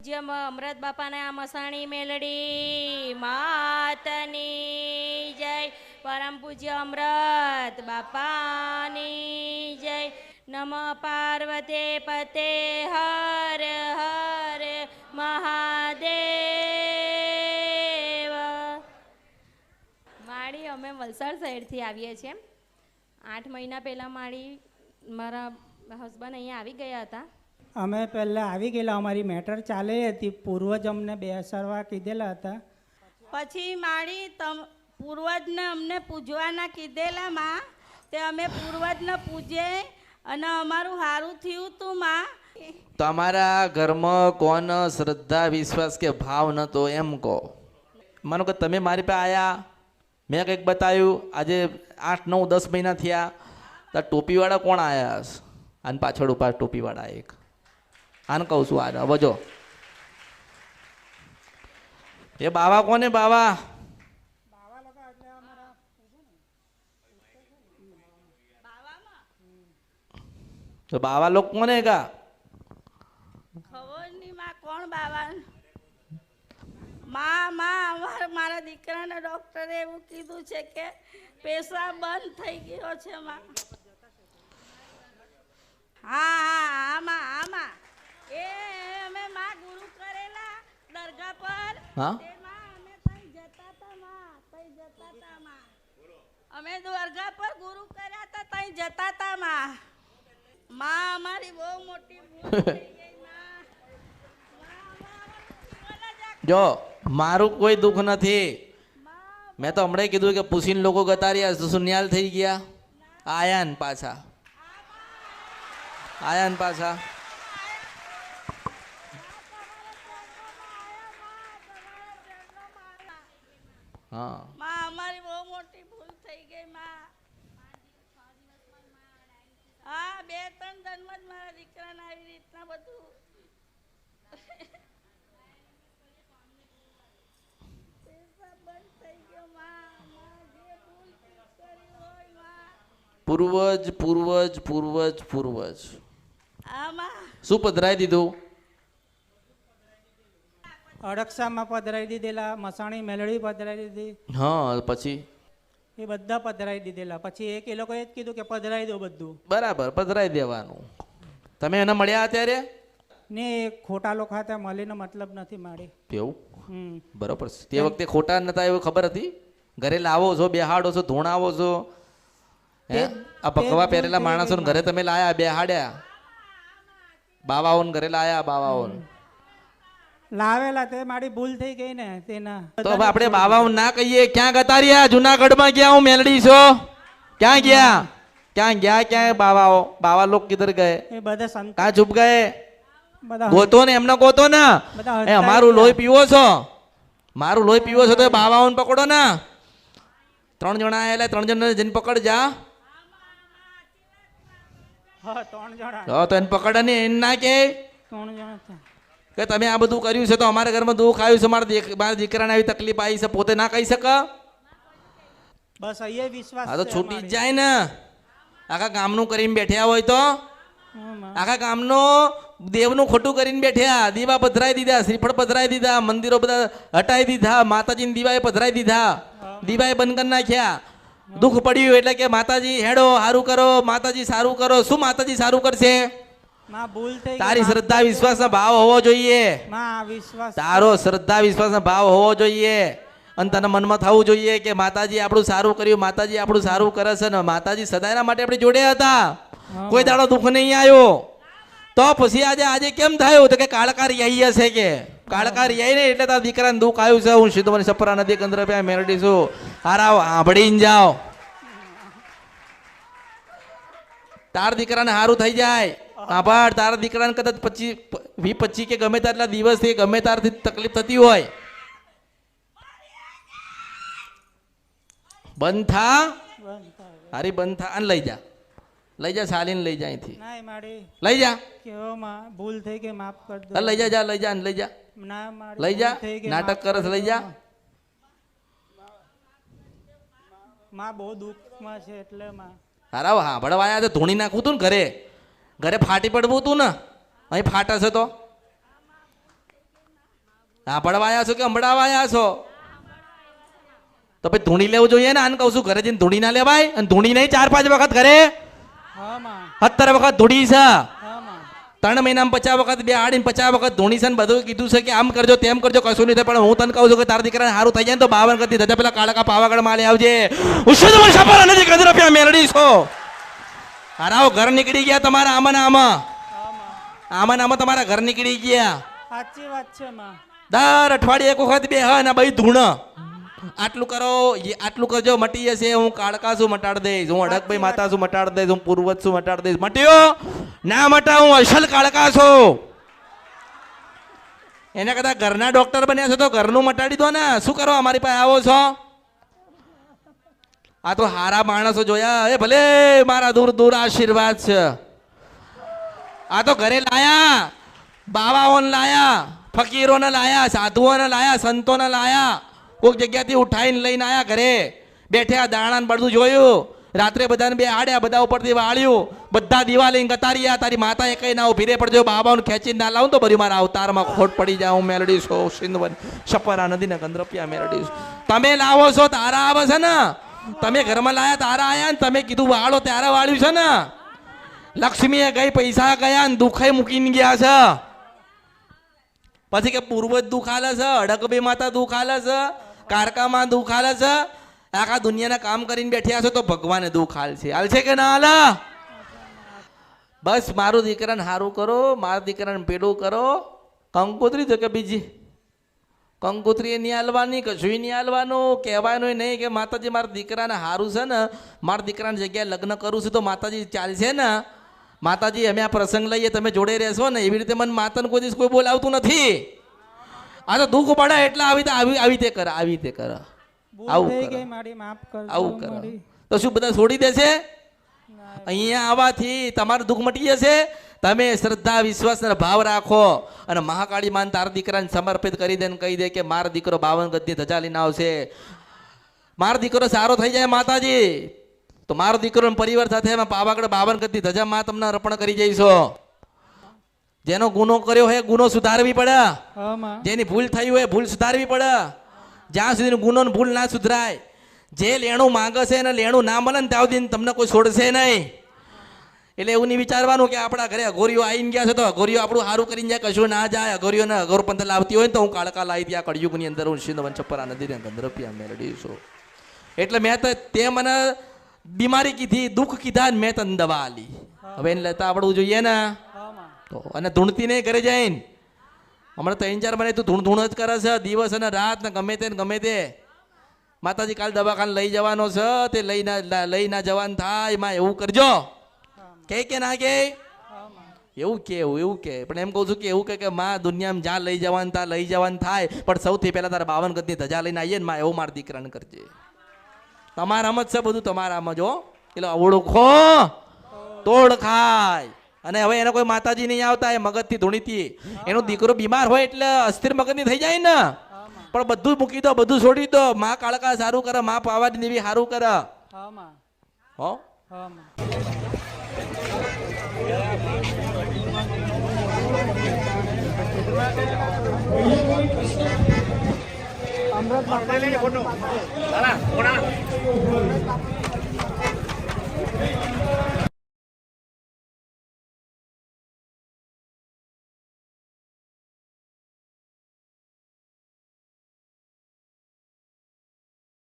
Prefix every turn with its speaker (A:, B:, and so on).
A: પૂજ્ય અમૃત બાપાના મસાણી મેલડી માતની જય. પરમ પૂજ્ય અમૃત બાપાની જય. નમ પાર્વતી પતે હર હર મહાદેવ. માળી અમે વલસાડ સાઈડથી આવીએ છીએ. 8 મહિના પહેલાં માળી મારા હસબન્ડ અહીંયા આવી ગયા હતા.
B: અમે પહેલાં આવી ગયેલા, અમારી મેટર ચાલે હતી. પૂર્વજ અમને બેસાડવા કીધેલા હતા.
C: પછી માળી પૂર્વજને અમને પૂજવાના કીધેલા માં, તે અમે પૂર્વજને પૂજે અને અમારું સારું થયું તું માં.
D: તમારા ઘરમાં કોણ શ્રદ્ધા વિશ્વાસ કે ભાવ નતો એમ કહો. માનો કે તમે મારી પાસે આયા, મેં કંઈક બતાવ્યું, આજે 8, 9, 10 મહિના થયા, તો ટોપીવાળા કોણ આવ્યા હશે? આને પાછળ ઉભા ટોપીવાળા એક, આને કહું છું. આને હવે જો એ બાવા કોને? બાવા તો બાવા લોકો કોને કા?
C: ખબર નહીં માં કોણ બાવા. મારા દીકરાના ડોક્ટરે એવું કીધું છે કે પેશાબ બંધ થઈ ગયો છે માં. આમાં એ અમે માં ગુરુ કરેલા દરગાહ પર.
D: હા,
C: અમે તઈ જતા હતા માં. અમે દરગાહ પર ગુરુ કર્યા હતા, તઈ જતા હતા માં. અમારી બહુ મોટી ભૂલ થઈ ગઈ માં.
D: જો મારું કોઈ દુઃખ નથી. મેં તો હમણાં કીધું કે પૂછીને લોકો ગતા રહ્યા તો સુન્યાલ થઈ ગયા. આયા ને પાછા. હા,
C: અમારી બહુ મોટી ભૂલ થઈ ગઈ માં. હા, 2-3 જન્મ જ મારા દીકરાને આવી રીતના બધું.
D: પૂર્વજ શું પધરાઈ દીધું?
B: અડક્ષામાં પધરાઈ દીધેલા, મસાણી મેલડી પધરાઈ દીધી.
D: હા, પછી
B: એ બધા પધરાઈ દીધેલા. પછી એ લોકોએ જ કીધું કે પધરાઈ દો બધું.
D: બરાબર, પધરાઈ દેવાનું. તમે એને મળ્યા અત્યારે?
B: ને ખોટા લોકો હતા, મળીને મતલબ નથી મારી.
D: એવું? બરોબર. તે વખતે ખોટા નતા એવું ખબર હતી? ઘરે લાવો છો, બેહાડો છો, ધોણાવો છો. આ ભગવા પહેરેલા માણસો ઘરે તમે લાયા, બેહાડ્યા. બાવાઓને ઘરે લાયા, બાવાઓને
B: લાવેલા. તે મારી ભૂલ થઈ ગઈ ને તેના.
D: તો હવે આપણે બાવાઓ ના કહીએ. ક્યાં ગતા રહ્યા? જુનાગઢમાં ગયા હું મેલડી છો? ક્યાં ગયા? ક્યાં બાવાઓ? બાવા લોક કિધર ગયે?
B: એ બધા સંત
D: કहाँ छुप गए?
B: બધા
D: ગોતો ને, એમને ગોતો ને. એ અમારું લોહી પીવો છો, મારું લોહી પીવો છો તો એ બાવાઓને પકડો ને. 3 જણા આયેલા, 3 જણા જઈને પકડ જા.
B: હા, 3 જણા.
D: તો એને પકડ ને એને ના કે
B: 3 જણા હતા.
D: કે તમે આ બધું કર્યું છે તો અમારા ઘરમાં દુઃખ આવ્યું છે, મારા દીકરાને આવી તકલીફ આવી છે, પોતે ના કહી શકે?
B: બસ અહીંયા વિશ્વાસ.
D: આ તો છૂટી જ જાય ને. આખા ગામનું કરીને બેઠ્યા હોય તો, આખા ગામનો દેવનું ખોટું કરીને બેઠ્યા. દીવા પધરાઈ દીધા, શ્રીફળ પધરાઈ દીધા, મંદિરો બધા હટાઈ દીધા, માતાજીને દીવાએ પધરાઈ દીધા, દીવાએ બંધ કરી નાખ્યા. દુઃખ પડ્યું એટલે કે માતાજી હેડો સારું કરો, માતાજી સારું કરો. શું માતાજી સારું કરશે?
B: ભૂલ થઈ.
D: તારી શ્રદ્ધા વિશ્વાસનો ભાવ હોવો જોઈએ.
B: વિશ્વાસ,
D: તારો શ્રદ્ધા વિશ્વાસનો ભાવ હોવો જોઈએ. અને તને મનમાં થવું જોઈએ કે માતાજી આપણું સારું કર્યું, માતાજી આપણું સારું કરે છે ને માતાજી સદાયના માટે આપણે જોડે હતા. કોઈ દાડો દુઃખ નહીં આવ્યો. તો પછી આજે કેમ થયું? તો કે કાળકાર યાઈ હશે, કે કાળકાર યાઈ ને એટલે તારા દીકરાને દુઃખ આવ્યું છે. હું સીધો મને સપરા નદી કંદર પે મેરડી છું. હારા આંભળીને જાઓ, તાર દીકરાને સારું થઈ જાય. આભાર. તારા દીકરાને કદાચ 25 કે ગમે તેટલા દિવસથી ગમે તારથી તકલીફ થતી હોય, બંધ થા. હારી બંધ થા. અને લઈ જા સાલીને લઈ જા અહીંથી. લઈ જા.
B: ભૂલ થઈ ગઈ, માફ કર દો.
D: લઈ જા, લઈ જા. લઈ જા. નાટક કરે લઈ જા.
B: માં બહુ દુઃખમાં છે એટલે માં.
D: હારા હા ભળવાયા તો ધૂણી નાખવું તું ને ઘરે ફાટી પડવું તું ને. અહીં ફાટે છે તો સાંભળવા આવ્યા છો કે સંભળાવા આવ્યા છો? તો પછી ધૂણી લેવું જોઈએ ને. આને કહું છું ઘરે જઈને ધૂણી ના લેવાય? અને ધૂણી નહીં 4-5 વખત ઘરે
B: હા માં
D: 17 વખત ધૂણી છે.
B: હા માં
D: 3 મહિનામાં 50 વખત બે આડીને 50 વખત ધૂણી છે ને બધું કીધું છે કે આમ કરજો તેમ કરજો, કશું નહીં થાય. પણ હું તને કહું છું કે તારા દીકરાને સારું થઈ જાય ને તો 52 કરતી ધજા પેલા કાળકા પાવાગઢ માં લઈ આવજે. ઉષદ સફર અને ગંધરપિયા મેલડી છો. હારાઓ ઘર નીકળી ગયા તમારા આમાં આમાં તમારા ઘર નીકળી ગયા.
B: સાચી વાત છે માં.
D: દર અઠવાડિયે એક વખત બે હા ભાઈ ધૂણ આટલું કરો, આટલું કરજો, મટી જશે. હું કાળકા છું મટાડ દઈશ, હું અડકભાઈ માતા છું મટાડ દઈશ, હું પૂર્વજ છું મટાડ દઈશ. મટ્યો ના મટા, હું અસલ કાળકા છું. એના કરતા ઘરના ડોક્ટર બન્યા છો તો ઘરનું મટાડી દો ને. શું કરો અમારી પાસે આવો છો? આ તો હારા માણસો જોયા એ ભલે મારા દૂર દૂર આશીર્વાદ છે. આ તો ઘરે લાયા, બાવાઓને લાયા, ફકીરોને લાયા, સાધુઓને લાયા, સંતોને લાયા, કોઈક જગ્યાથી ઉઠાઈને લઈને આયા. ઘરે બેઠ્યા, દાણા ને બધું જોયું, રાત્રે બધાને બે આડ્યા, બધા ઉપરથી વાળ્યું, બધા દીવા લઈને ગતાર્યા. તારી માતા એ કઈ ના ઉભી રે પડજો, બાબાઓને ખેંચીને ના લાવું તો ભરી મારા અવતારમાં ખોટ પડી જાય. હું મેલડી છો સિંધવન સપરા નદી ને ગંધરપિયા મેલડી છું. તમે લાવો છો તારા આવે છે ને, તમે ઘરમાં લાયા તારા આયા ને, તમે કીધું વાળો ત્યારે વાળ્યું છે ને. લક્ષ્મીએ ગઈ, પૈસા ગયા ને દુખાઈ મૂકીને ગયા છે. પછી કે પૂર્વજ દુઃખ હાલે છે, અડકબી માતા દુઃખ હાલે છે, કારકામાં દુઃખ હાલે છે. આખા દુનિયાના કામ કરીને બેઠ્યા છો તો ભગવાને દુઃખ હાલશે. હાલશે કે ના હાલે? બસ મારું દીકરાને સારું કરો, મારા દીકરાને પેડું કરો. કંકોત્રી તો કે બીજી કંકોત્રી નહીં હાલવાની, કશું નહીં હાલવાનું. કહેવાનું નહીં કે માતાજી મારા દીકરાને સારું છે ને, મારા દીકરાની જગ્યાએ લગ્ન કરું છું તો માતાજી ચાલશે ને. માતાજી અમે આ પ્રસંગ લઈએ, તમે જોડે રહેશો ને. એવી રીતે મને માતાને કોઈ દિવસ કોઈ બોલાવતું નથી. આ તો દુઃખ પડે એટલે આવી રીતે કરે, આવી રીતે કરે, આવું કરે, આવું કરે. તો શું બધા છોડી દેશે? અહીંયા આવવાથી તમારું દુઃખ મટી જશે. તમે શ્રદ્ધા વિશ્વાસ અને ભાવ રાખો અને મહાકાળી માન તારા દીકરાને સમર્પિત કરી દે ને કહી દે કે મારો દીકરો 52 ગજની ધજા લઈને આવશે. મારો દીકરો સારો થઈ જાય માતાજી તો મારો દીકરો પરિવાર સાથે પાવાગઢ 52 ગજની ધજા માં તમને અર્પણ કરી જઈશો. જેનો ગુનો કર્યો હોય ગુનો સુધારવી પડે, જેની ભૂલ થઈ હોય ભૂલ સુધારવી પડે. જ્યાં સુધી ગુનો ને ભૂલ ના સુધરાય, જે લેણું માંગે છે એને લેણું ના મળે ને ત્યાં સુધી તમને કોઈ છોડશે નહીં. એટલે એવું નહીં વિચારવાનું કે આપણા ઘરે અઘોરીઓ આવીને ગયા છે તો અઘોરીઓ આપણું સારું કરીને જાય, કશું ના જાય. અઘોરીઓને અઘોર પંથ લાવતી હોય ને તો હું કાળકા લાવી ત્યાં કળયુગની અંદર હું સિંધવન છપરા નદી ને ગંધરપિયા મેલડી છું. એટલે મેં તો તે મને બીમારી કીધી, દુઃખ કીધા ને મેં તને દવા આલી. હવે એને લેતા આવડવું જોઈએ ને. તો અને ધૂણતી નહીં ઘરે જઈને. હમણાં 3-4 મહિને તું ધૂણ જ કરે છે દિવસ અને રાત ને ગમે તે. માતાજી કાલ દવાખાને લઈ જવાનો છે, તે લઈ ના જવાનું થાય. માં એવું કરજો કે ના કે એવું કે પણ એમ કહું છું કે એવું કે માં દુનિયામાં જ્યાં લઈ જવાનું થાય પણ સૌથી પહેલા તારા 52 ગજની ધજા લઈને આવીએ ને માં, એવું મારા દીકરાને કરજે. તમારામાં જ છે બધું, તમારામાં જો. એટલે ઓળખો તોડ ખાય. અને હવે એને કોઈ માતાજી નહીં આવતા, એ મગજથી ધૂણીથી. એનો દીકરો બીમાર હોય એટલે અસ્થિર મગજની થઈ જાય ને. પણ બધું મૂકી દો, બધું છોડી દો. માં કાળકા સારું કરે, માં પાવાની દેવી સારું કરે. હો
E: અમૃત